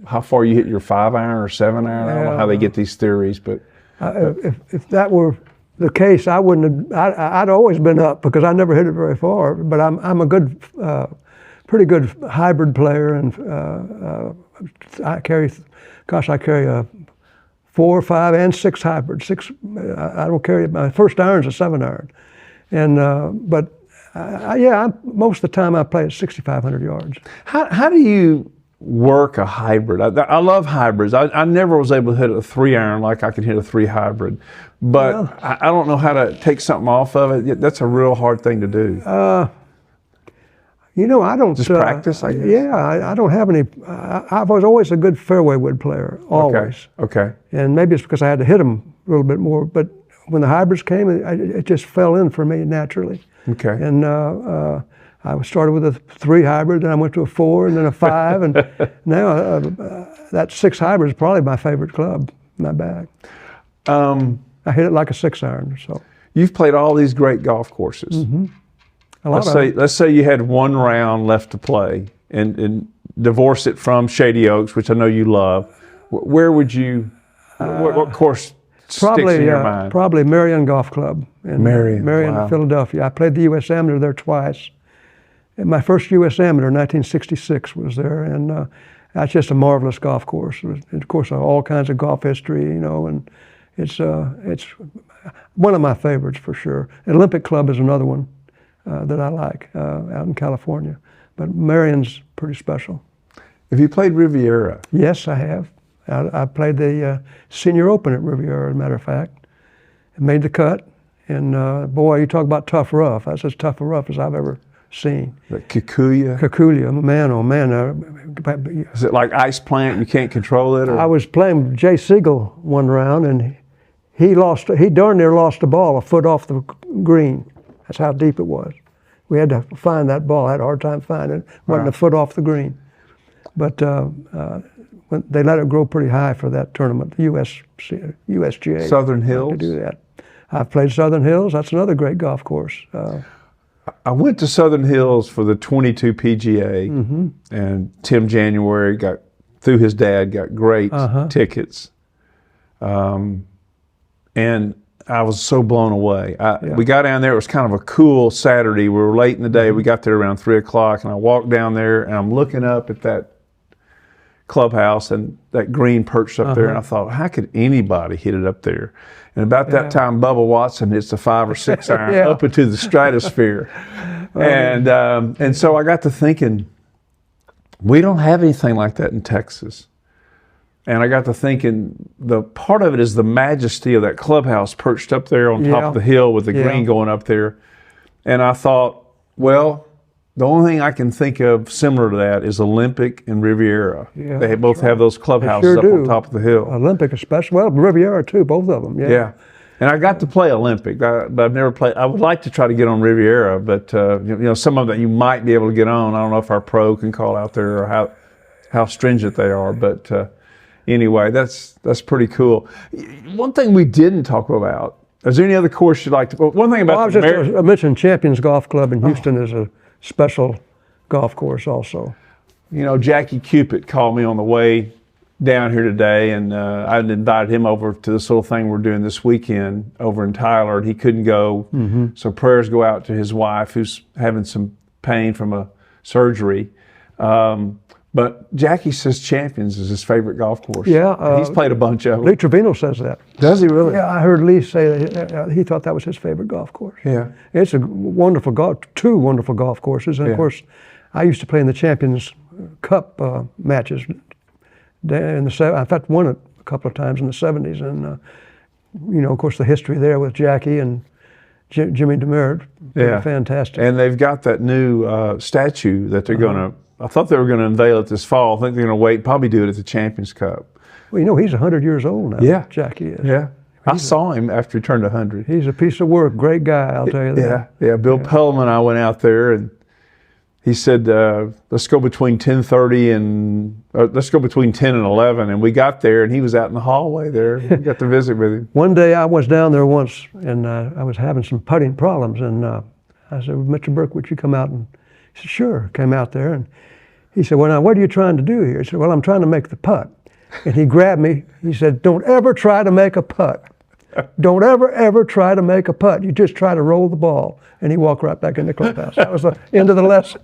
how far you hit your 5-iron or 7-iron. I don't know how they get these theories, but if that were the case, I wouldn't have. I'd always been up because I never hit it very far. But I'm a good, pretty good hybrid player, and I carry a 4, 5, and 6 hybrid. I don't carry it. My first iron's a 7-iron, and most of the time I play at 6,500 yards. How do you work a hybrid? I love hybrids. I never was able to hit a 3-iron like I can hit a 3 hybrid, but I don't know how to take something off of it. That's a real hard thing to do. I don't just practice, I guess. Yeah, I don't have any. I was always a good fairway wood player, always. Okay. And maybe it's because I had to hit them a little bit more. But when the hybrids came, it just fell in for me naturally. Okay. And I started with a 3 hybrid, then I went to a 4, and then a 5, and now that 6 hybrid is probably my favorite club in my bag. I hit it like a 6-iron. So you've played all these great golf courses. Mm-hmm. Let's say you had 1 round left to play, and divorce it from Shady Oaks, which I know you love. Where would you? What course sticks in your mind? Probably Marion Golf Club in Marion, Philadelphia. I played the U.S. Amateur there twice. And my first U.S. Amateur, 1966, was there, and that's just a marvelous golf course. And of course, all kinds of golf history, and it's one of my favorites for sure. Olympic Club is another one that I like out in California, but Marion's pretty special. Have you played Riviera? Yes, I have. I played the Senior Open at Riviera, as a matter of fact. I made the cut, and boy, you talk about tough rough. That's as tough a rough as I've ever seen. The Kikuya? Kikuya, man, oh man. Is it like ice plant? You can't control it? Or? I was playing with Jay Siegel one round, and he darn near lost the ball a foot off the green. That's how deep it was. We had to find that ball. I had a hard time finding it. Wasn't a foot off the green. But when they let it grow pretty high for that tournament, the USGA. Southern Hills? To do that. I've played Southern Hills. That's another great golf course. I went to Southern Hills for the 22 PGA, and Tim January through his dad, got great tickets. And I was so blown away. We got down there, it was kind of a cool Saturday. We were late in the day. We got there around 3 o'clock, and I walked down there, and I'm looking up at that clubhouse and that green perched up there, and I thought, how could anybody hit it up there? And about that time, Bubba Watson hits a 5 or 6 iron up into the stratosphere. And so I got to thinking, we don't have anything like that in Texas. And I got to thinking, the part of it is the majesty of that clubhouse perched up there on top of the hill with the green going up there. And I thought, well, the only thing I can think of similar to that is Olympic and Riviera. Yeah, they both have those clubhouses up on top of the hill. Olympic especially, well, Riviera too, both of them. Yeah. And I got to play Olympic, but I've never played. I would like to try to get on Riviera, but some of them you might be able to get on. I don't know if our pro can call out there or how stringent they are, but anyway, that's pretty cool. One thing we didn't talk about. Is there any other course you'd like to? Well, one thing about I mentioned Champions Golf Club in Houston is a special golf course also. Jackie Cupid called me on the way down here today, and I invited him over to this little thing we're doing this weekend over in Tyler, and he couldn't go. So prayers go out to his wife, who's having some pain from a surgery. But Jackie says Champions is his favorite golf course. Yeah. He's played a bunch of them. Lee Trevino says that. Does he really? Yeah, I heard Lee say that he thought that was his favorite golf course. Yeah. It's a wonderful two wonderful golf courses. And of course, I used to play in the Champions Cup matches. In fact, won it a couple of times in the 70s. And, of course, the history there with Jackie and Jimmy DeMeritt. Fantastic. And they've got that new statue that they're going to, I thought they were going to unveil it this fall. I think they're going to wait, probably do it at the Champions Cup. Well, he's 100 years old now. Yeah. Jackie is. Yeah. I saw him after he turned 100. He's a piece of work. Great guy, I'll tell you that. Yeah. Bill Pelham and I went out there, and he said, let's go between 10:30 and let's go between 10 and 11. And we got there, and he was out in the hallway there. We got to visit with him. One day I was down there once, and I was having some putting problems, and I said, Mr. Burke, would you come out? And he said, sure. Came out there, and he said, well, now, what are you trying to do here? I said, well, I'm trying to make the putt. And he grabbed me. He said, don't ever try to make a putt. Don't ever try to make a putt. You just try to roll the ball. And he walked right back in the clubhouse. That was the end of the lesson.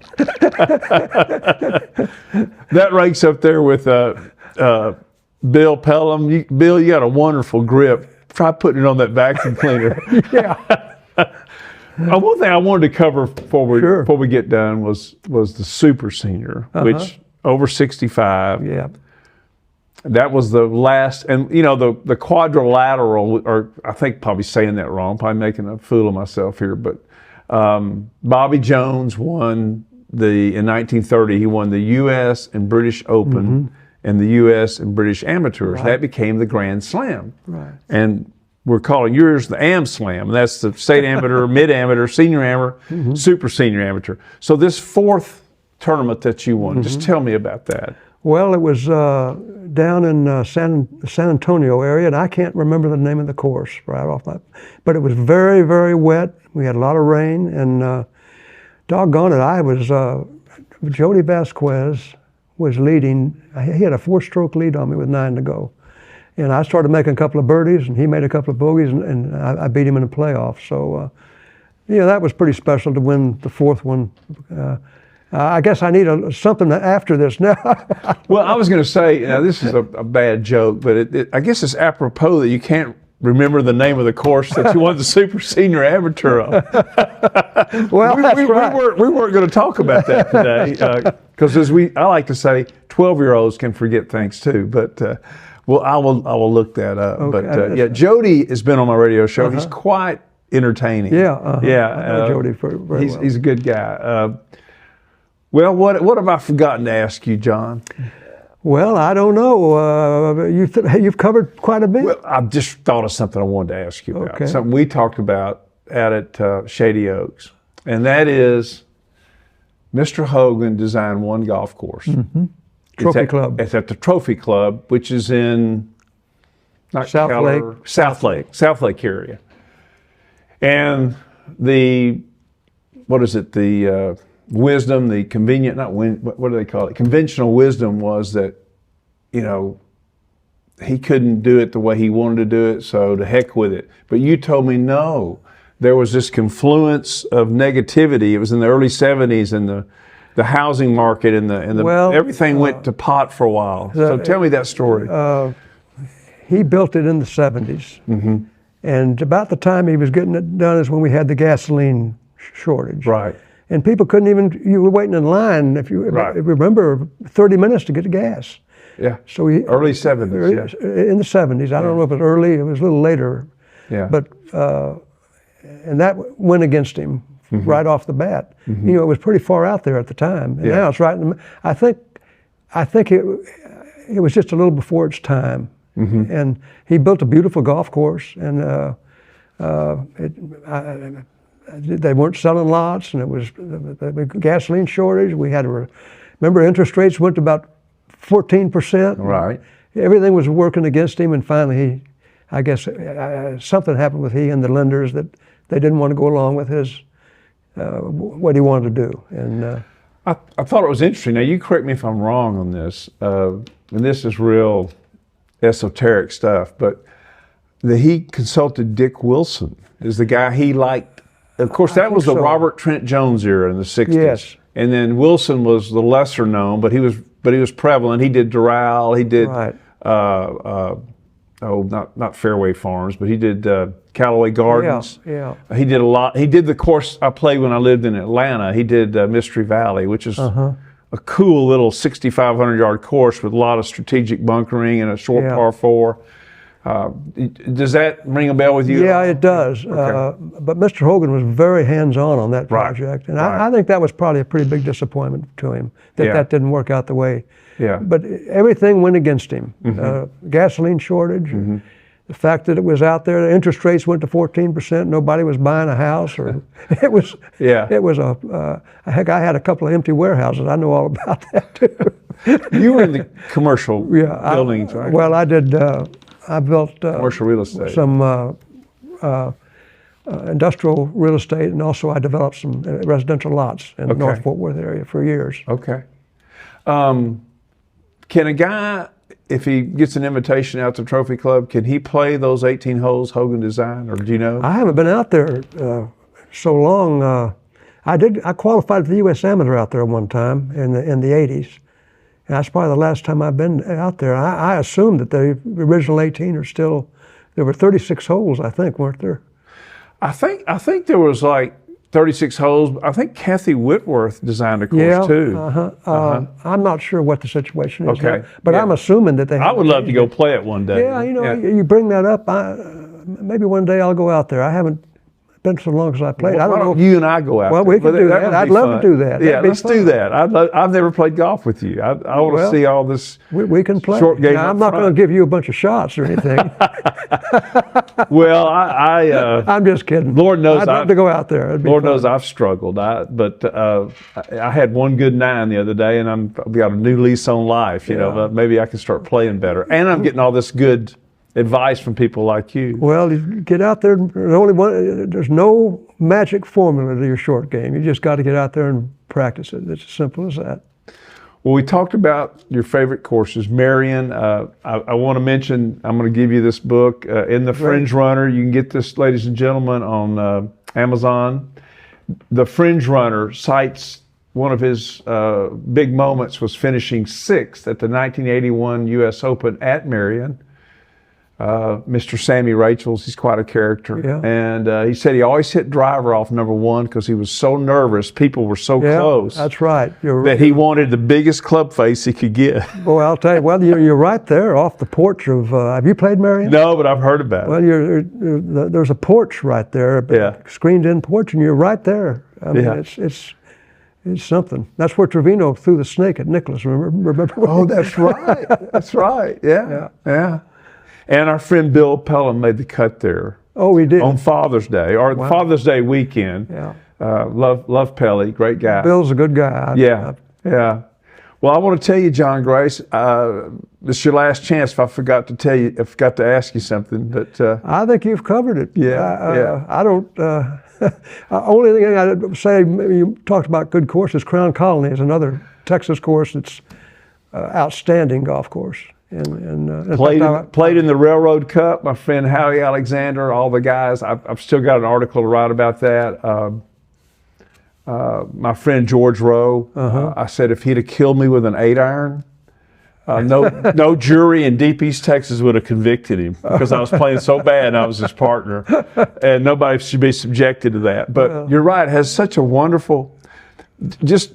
That ranks up there with Bill Pelham. Bill, you got a wonderful grip. Try putting it on that vacuum cleaner. Yeah. One thing I wanted to cover before we get done was the super senior, which over 65. Yeah. That was the last, and the quadrilateral, or I think probably saying that wrong, probably making a fool of myself here, but Bobby Jones won in 1930, he won the U.S. and British Open and the U.S. and British Amateurs. Right. That became the Grand Slam. Right. And we're calling yours the Am Slam, and that's the state amateur, mid-amateur, senior amateur, super senior amateur. So this fourth tournament that you won, just tell me about that. Well, it was down in San Antonio area, and I can't remember the name of the course right off but it was very, very wet. We had a lot of rain, and doggone it, Jody Vasquez was leading. He had a 4-stroke lead on me with 9 to go. And I started making a couple of birdies, and he made a couple of bogeys, and I beat him in the playoffs. So, that was pretty special to win the fourth one. I guess I need something after this now. Well, I was going to say, this is a bad joke, but I guess it's apropos that you can't remember the name of the course that you won the super senior amateur on. Well, we weren't going to talk about that today, because I like to say, 12-year-olds can forget things too. But I will look that up. Okay. But Jody has been on my radio show. He's quite entertaining. Yeah. I know Jody very well. He's a good guy. Well, what have I forgotten to ask you, John? Well, I don't know. You've covered quite a bit. Well, I just thought of something I wanted to ask you about. Okay. Something we talked about out at Shady Oaks, and that is Mr. Hogan designed one golf course. Trophy Club. It's at the Trophy Club, which is in South Lake area. And the wisdom, the what do they call it? Conventional wisdom was that, he couldn't do it the way he wanted to do it, so to heck with it. But you told me no. There was this confluence of negativity. It was in the early 70s, and the housing market and everything went to pot for a while. So tell me that story. He built it in the 70s. And about the time he was getting it done is when we had the gasoline shortage. Right. And people couldn't you were waiting in line, if you remember, 30 minutes to get the gas. Yeah. So early 70s, in the 70s. I don't know if it was early, it was a little later. Yeah. But, and that went against him right off the bat. It was pretty far out there at the time. And now it's right in the, I think it was just a little before its time. And he built a beautiful golf course, and they weren't selling lots, and it was the gasoline shortage. We had remember interest rates went to about 14%. Right. Everything was working against him, and finally I guess something happened with he and the lenders that they didn't want to go along with his what he wanted to do. And I thought it was interesting. Now, you correct me if I'm wrong on this, and this is real esoteric stuff, but he consulted Dick Wilson is the guy he liked. Of course, that was the Robert Trent Jones era in the 60s. Yes. And then Wilson was the lesser known, but he was prevalent. He did Doral, he did not Fairway Farms, but he did Callaway Gardens. Yeah. He did a lot. He did the course I played when I lived in Atlanta. He did Mystery Valley, which is a cool little 6,500-yard course with a lot of strategic bunkering and a short Yeah. par 4. Does that ring a bell with you? Yeah, it does. Okay. But Mr. Hogan was very hands-on on that Right, project, and right. I think that was probably a pretty big disappointment to him that Yeah. that didn't work out the way. Yeah. But everything went against him. Gasoline shortage, the fact that it was out there, the interest rates went to 14%, nobody was buying a house, or it was. Yeah. It was heck. I had a couple of empty warehouses. I know all about that too. You were in the commercial buildings, right? Well, I did. I built Commercial real estate. some industrial real estate, and also I developed some residential lots in the North Fort Worth area for years. Okay. Can a guy, if he gets an invitation out to Trophy Club, can he play those 18 holes Hogan designed, or do you know? I haven't been out there so long. I qualified for the U.S. Amateur out there one time in the 80s. And that's probably the last time I've been out there. I assumed that the original 18 are still. There were 36 holes, I think, weren't there? I think there was like 36 holes. I think Kathy Whitworth designed a course too. I'm not sure what the situation is. Okay, Now, but yeah. I'm assuming that they. I would love to go play it one day. Yeah, you bring that up. Maybe one day I'll go out there. I haven't been so long as I played. Why I don't know. don't you and I go out Well, there? we can do that. would I'd be love to fun. do that. Yeah, That'd be let's fun. do that. I've never played golf with you. I want to Well, see all this. We can play. Short game Now, up I'm not front. going to give you a bunch of shots or anything. Well, I'm just kidding. Lord knows I'd love to go out there. It'd be Lord fun. knows I've struggled. But I had one good 9 the other day, and I've got a new lease on life. You know, but maybe I can start playing better. And I'm getting all this good advice from people like you. Well, you get out there. There's no magic formula to your short game. You just got to get out there and practice it. It's as simple as that. Well, we talked about your favorite courses. Marion, I want to mention, I'm going to give you this book, In the Fringe Runner. You can get this, ladies and gentlemen, on Amazon. The Fringe Runner cites one of his big moments was finishing 6th at the 1981 U.S. Open at Marion. Mr. Sammy Rachels, he's quite a character. Yeah. And he said he always hit driver off number 1 because he was so nervous. People were so Yeah, close that's right. that he wanted the biggest club face he could get. Boy, I'll tell you. Well, you're right there off the porch of. Have you played Marion? No, but I've heard about it. Well, there's a porch right there, Yeah. screened-in porch, and you're right there. I mean, Yeah. it's something. That's where Trevino threw the snake at Nicholas. Remember? Oh, that's right. That's right. Yeah. And our friend Bill Pelham made the cut there Oh, we did. on Father's Day, or Father's Day weekend. Yeah. Love Pelly, great guy. Bill's a good guy. Yeah. Well, I want to tell you, John Grace, this is your last chance if I forgot to ask you something. But I think you've covered it. Yeah. I don't. Only thing I'd say, you talked about good courses. Crown Colony is another Texas course that's outstanding golf course. And played in the Railroad Cup. My friend Howie Alexander, all the guys. I've still got an article to write about that. My friend George Rowe. I said if he'd have killed me with an 8-iron, no jury in Deep East Texas would have convicted him because I was playing so bad and I was his partner, and nobody should be subjected to that. But you're right; it has such a wonderful. Just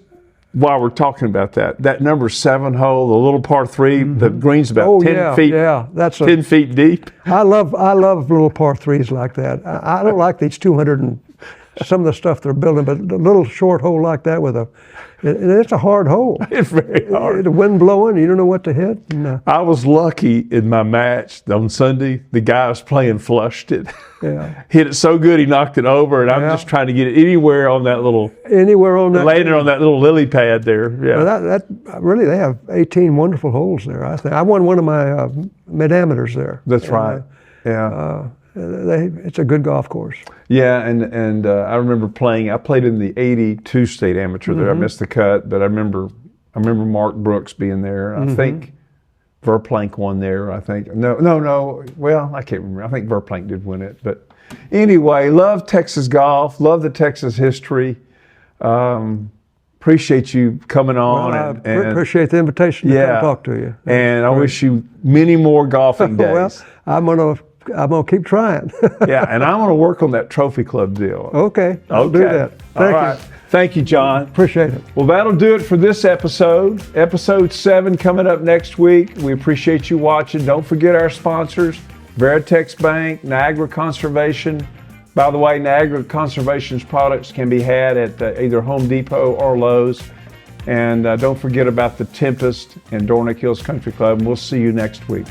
while we're talking about that number 7 hole, the little par 3, the green's about 10 feet. Yeah, that's 10 feet deep. I love little par 3s like that. I don't like these 200 and some of the stuff they're building, but a little short hole like that it's a hard hole. It's very hard. The wind blowing, you don't know what to hit. And, I was lucky in my match on Sunday. The guy I was playing flushed it. Yeah. Hit it so good he knocked it over, and I'm just trying to get it anywhere on that little. Anywhere on that. Laying it on that little lily pad there. Yeah. Well, that really, they have 18 wonderful holes there. I think I won one of my mid-amateurs there. That's right. Yeah. It's a good golf course. Yeah, and I remember playing. I played in the '82 state amateur there. I missed the cut, but I remember Mark Brooks being there. I think Verplank won there. I think no. Well, I can't remember. I think Verplank did win it. But anyway, love Texas golf. Love the Texas history. Appreciate you coming on. Well, I and appreciate the invitation to come talk to you. And I wish you many more golfing days. Well, I'm going to I'm gonna keep trying. Yeah, and I'm going to work on that trophy club deal. Okay, I'll do that. All Thank right. you. Thank you, John. Appreciate it. Well, that'll do it for this episode. Episode 7 coming up next week. We appreciate you watching. Don't forget our sponsors, Veritex Bank, Niagara Conservation. By the way, Niagara Conservation's products can be had at either Home Depot or Lowe's. And don't forget about the Tempest and Dornick Hills Country Club. And we'll see you next week.